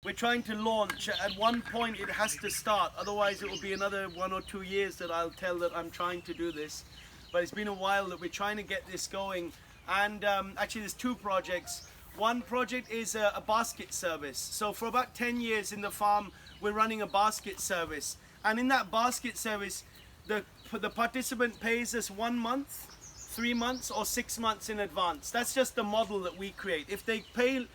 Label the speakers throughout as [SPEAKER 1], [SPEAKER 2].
[SPEAKER 1] we're trying to launch. At one point it has to start, otherwise it will be another 1 or 2 years that I'll tell that I'm trying to do this. But it's been a while that we're trying to get this going. And actually there's 2 projects. One project is a basket service. So for about 10 years in the farm, we're running a basket service. And in that basket service, the participant pays us 1 month, 3 months, or 6 months in advance. That's just the model that we create. If they pay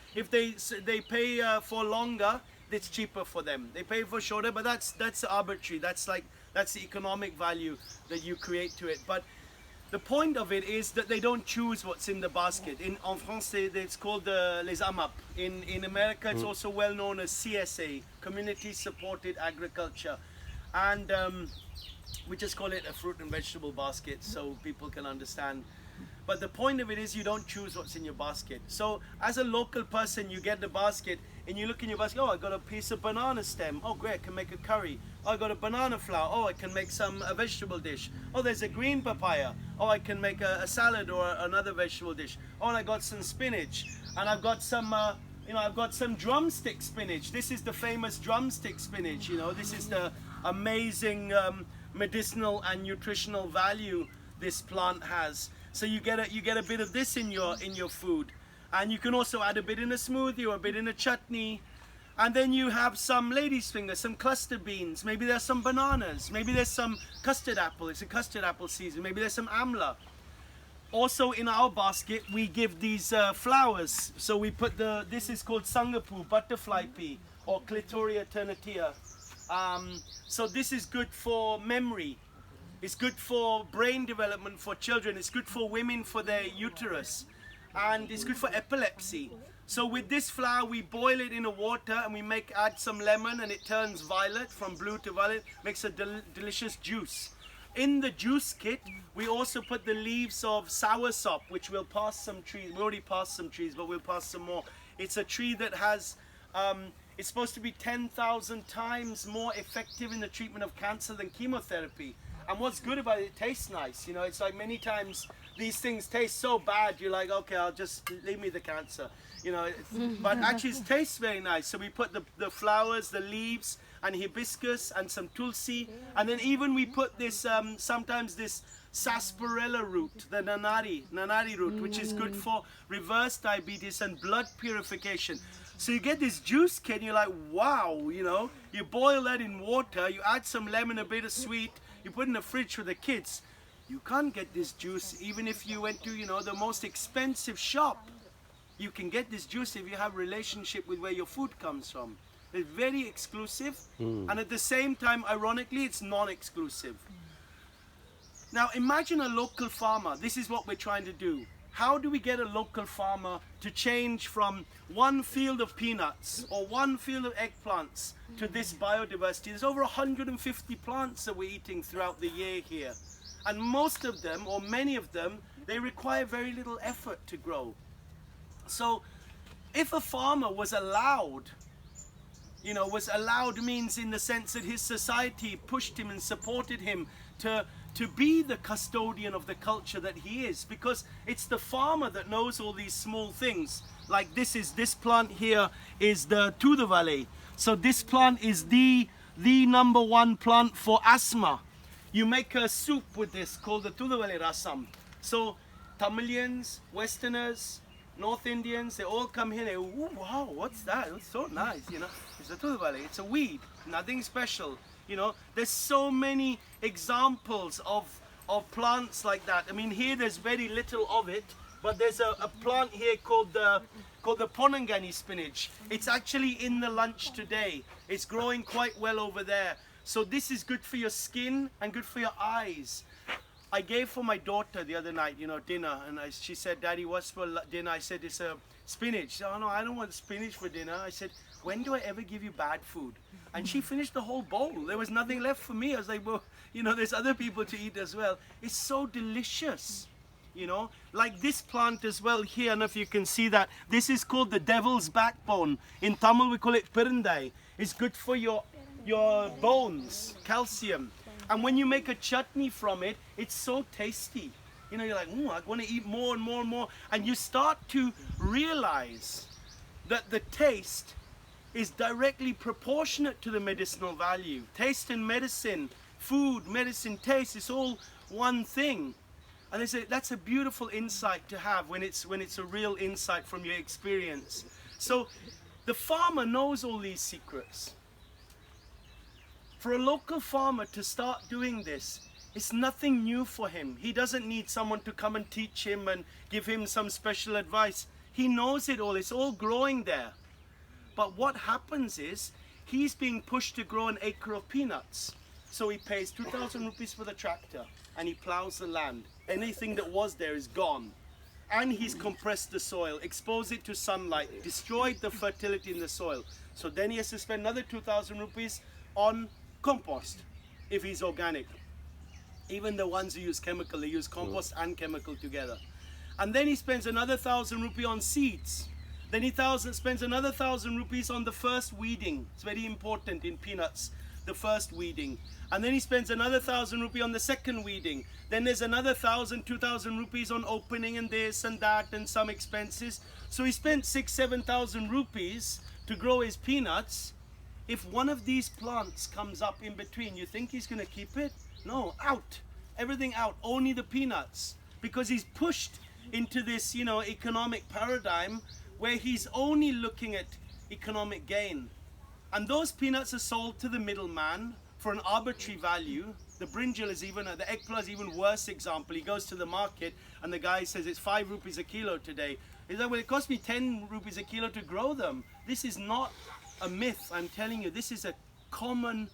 [SPEAKER 1] for longer, it's cheaper for them. They pay for shorter, but that's arbitrary. That's the economic value that you create to it. But the point of it is that they don't choose what's in the basket. En français, it's called les AMAP. In America, it's also well known as CSA, Community Supported Agriculture. And we just call it a fruit and vegetable basket so people can understand. But the point of it is you don't choose what's in your basket. So as a local person, you get the basket and you look in your basket, oh, I got a piece of banana stem. Oh, great, I can make a curry. Oh, I got a banana flower. Oh, I can make a vegetable dish. Oh, there's a green papaya. Oh, I can make a salad or another vegetable dish. Oh, and I got some spinach. And I've got some, I've got some drumstick spinach. This is the famous drumstick spinach. This is the amazing medicinal and nutritional value this plant has. So you get a bit of this in your food, and you can also add a bit in a smoothie or a bit in a chutney, and then you have some lady's finger, some cluster beans. Maybe there's some bananas. Maybe there's some custard apple. It's a custard apple season. Maybe there's some amla. Also in our basket we give these flowers. So we put this is called sangapu, butterfly pea, or Clitoria ternatia. So this is good for memory. It's good for brain development for children. It's good for women for their uterus. And it's good for epilepsy. So with this flower, we boil it in a water and we add some lemon, and it turns violet, from blue to violet, makes a delicious juice. In the juice kit, we also put the leaves of soursop, which we'll pass some trees. We already passed some trees, but we'll pass some more. It's a tree that has, it's supposed to be 10,000 times more effective in the treatment of cancer than chemotherapy. And what's good about it, it tastes nice. It's like many times these things taste so bad, you're like, okay, I'll just leave me the cancer. But actually it tastes very nice. So we put the flowers, the leaves, and hibiscus, and some tulsi. And then even we put this, sometimes this sarsaparilla root, the nanari root, which is good for reverse diabetes and blood purification. So you get this juice kit and you're like, wow, you boil that in water, you add some lemon, a bit of sweet, you put it in the fridge for the kids. You can't get this juice even if you went to, the most expensive shop. You can get this juice if you have a relationship with where your food comes from. It's very exclusive, and at the same time, ironically, it's non-exclusive. Now imagine a local farmer. This is what we're trying to do. How do we get a local farmer to change from one field of peanuts or one field of eggplants to this biodiversity? There's over 150 plants that we're eating throughout the year here. And most of them, or many of them, they require very little effort to grow. So if a farmer was allowed, means in the sense that his society pushed him and supported him to be the custodian of the culture that he is, because it's the farmer that knows all these small things. Like this plant here is the Aurovillians. So this plant is the #1 plant for asthma. You make a soup with this called the Aurovillians rasam. So Tamilians, Westerners, North Indians, they all come here. They go, ooh, wow, what's that? It's so nice, It's a Aurovillians. It's a weed, nothing special. There's so many examples of plants like that. I mean, here there's very little of it, but there's a plant here called the Ponangani spinach. It's actually in the lunch today. It's growing quite well over there. So this is good for your skin and good for your eyes. I gave for my daughter the other night, dinner, and she said, Daddy, what's for dinner? I said, it's a spinach. She said, oh no, I don't want spinach for dinner. I said, when do I ever give you bad food? And she finished the whole bowl. There was nothing left for me. I was like, well, there's other people to eat as well. It's so delicious, like this plant as well here. I don't know if you can see that. This is called the devil's backbone. In Tamil, we call it pirandai. It's good for your bones, calcium. And when you make a chutney from it, it's so tasty. You're like, I want to eat more and more and more. And you start to realize that the taste is directly proportionate to the medicinal value. Taste and medicine, food, medicine, taste, it's all one thing. And they say that's a beautiful insight to have when it's a real insight from your experience. So the farmer knows all these secrets. For a local farmer to start doing this, it's nothing new for him. He doesn't need someone to come and teach him and give him some special advice. He knows it all. It's all growing there. But what happens is he's being pushed to grow an acre of peanuts. So he pays 2,000 rupees for the tractor and he plows the land. Anything that was there is gone. And he's compressed the soil, exposed it to sunlight, destroyed the fertility in the soil. So then he has to spend another 2,000 rupees on compost if he's organic. Even the ones who use chemical, they use compost and chemical together. And then he spends another 1,000 rupees on seeds. Then he spends another 1,000 rupees on the first weeding. It's very important in peanuts, the first weeding. And then he spends another 1,000 rupees on the second weeding. Then there's another 1,000, 2,000 rupees on opening and this and that and some expenses. So he spent 6,000-7,000 rupees to grow his peanuts. If one of these plants comes up in between, you think he's going to keep it? No, out. Everything out. Only the peanuts. Because he's pushed into this, economic paradigm where he's only looking at economic gain. And those peanuts are sold to the middleman for an arbitrary value. The brinjal is the eggplant is even worse example. He goes to the market and the guy says it's 5 rupees a kilo today. He's like, well, it cost me 10 rupees a kilo to grow them. This is not a myth, I'm telling you. This is a common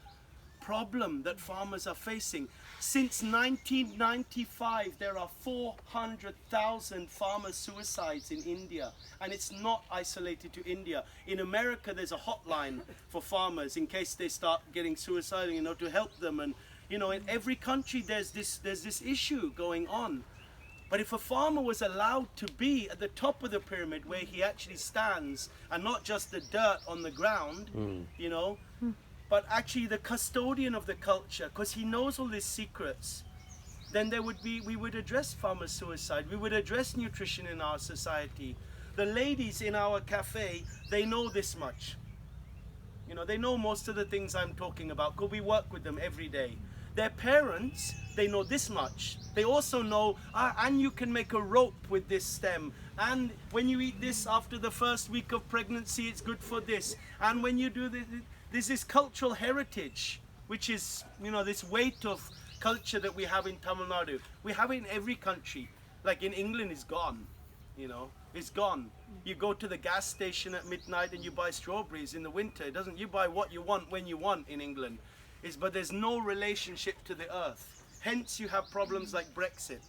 [SPEAKER 1] problem that farmers are facing. Since 1995, there are 400,000 farmer suicides in India, and it's not isolated to India. In America, there's a hotline for farmers in case they start getting suicidal, to help them. And in every country, there's this issue going on. But if a farmer was allowed to be at the top of the pyramid where he actually stands, and not just the dirt on the ground, but actually the custodian of the culture, because he knows all these secrets, then we would address farmer suicide. We would address nutrition in our society. The ladies in our cafe, they know this much. They know most of the things I'm talking about because we work with them every day. Their parents, they know this much. They also know, and you can make a rope with this stem. And when you eat this after the first week of pregnancy, it's good for this. And when you do this, there's this cultural heritage, which is, this weight of culture that we have in Tamil Nadu. We have it in every country. Like in England, it's gone, it's gone. You go to the gas station at midnight and you buy strawberries in the winter. You buy what you want when you want in England. But there's no relationship to the earth. Hence you have problems like Brexit.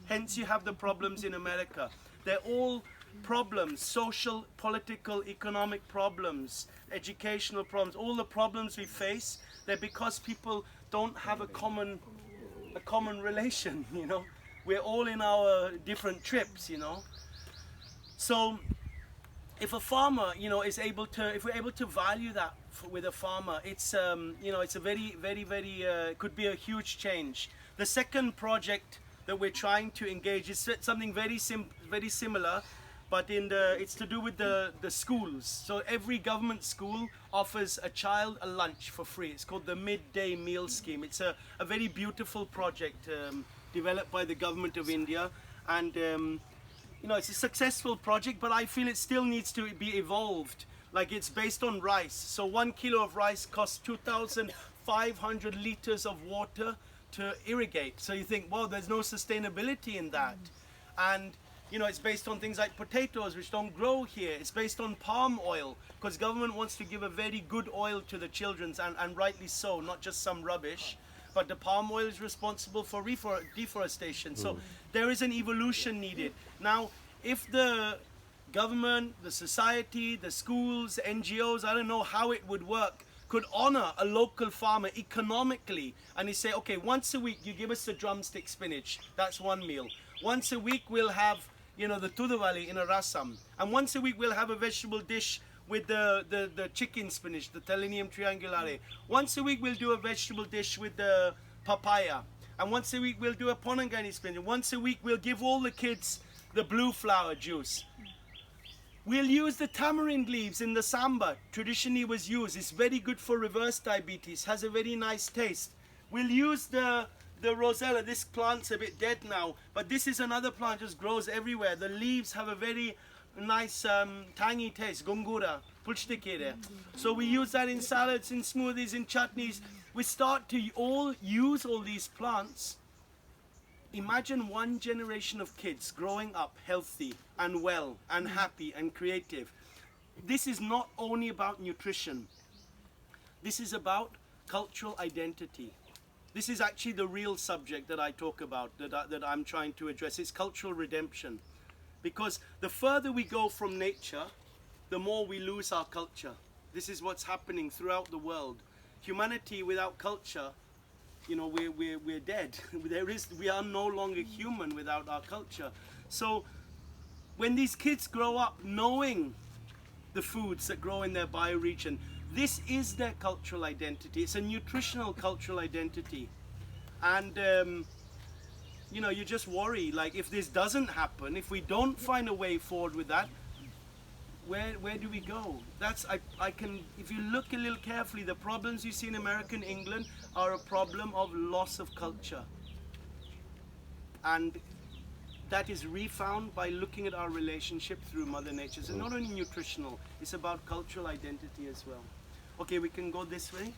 [SPEAKER 1] Hence you have the problems in America. They're all problems, social, political, economic problems, educational problems. All the problems we face, they're because people don't have a common relation, We're all in our different trips, So if a farmer, if we're able to value that with a farmer, it's it's a very, very, very, could be a huge change. The second project that we're trying to engage is something very similar, but it's to do with the schools. So every government school offers a child a lunch for free. It's called the Midday Meal Scheme. It's a very beautiful project developed by the government of India, and it's a successful project, but I feel it still needs to be evolved. Like, it's based on rice. So 1 kilo of rice costs 2,500 liters of water to irrigate. So you think, wow, there's no sustainability in that. And it's based on things like potatoes, which don't grow here. It's based on palm oil, because government wants to give a very good oil to the children, and rightly so, not just some rubbish. But the palm oil is responsible for deforestation. So there is an evolution needed. Now, if the government, the society, the schools, NGOs, I don't know how it would work, could honor a local farmer economically, and he say, okay, once a week you give us the drumstick spinach, that's one meal. Once a week we'll have, the tudavali in a rasam. And once a week we'll have a vegetable dish with the chicken spinach, the Telenium triangulare. Once a week we'll do a vegetable dish with the papaya. And once a week we'll do a ponangani spinach. Once a week we'll give all the kids the blue flower juice. We'll use the tamarind leaves in the samba. Traditionally was used. It's very good for reverse diabetes. Has a very nice taste. We'll use the rosella. This plant's a bit dead now, but this is another plant, just grows everywhere. The leaves have a very nice tangy taste. Gongura, pulchtikere. So we use that in salads, in smoothies, in chutneys. We start to all use all these plants. Imagine one generation of kids growing up healthy and well and happy and creative. This is not only about nutrition. This is about cultural identity. This is actually the real subject that I talk about, that I'm trying to address. It's cultural redemption. Because the further we go from nature, the more we lose our culture. This is what's happening throughout the world. Humanity without culture, you know, we're dead. We are no longer human without our culture. So when these kids grow up knowing the foods that grow in their bioregion, this is their cultural identity. It's a nutritional cultural identity. And you know, you just worry, like, if this doesn't happen, if we don't find a way forward with that, where do we go? That's, I can, if you look a little carefully, the problems you see in America and England are a problem of loss of culture. And that is refound by looking at our relationship through Mother Nature. So not only nutritional, it's about cultural identity as well. Okay, we can go this way.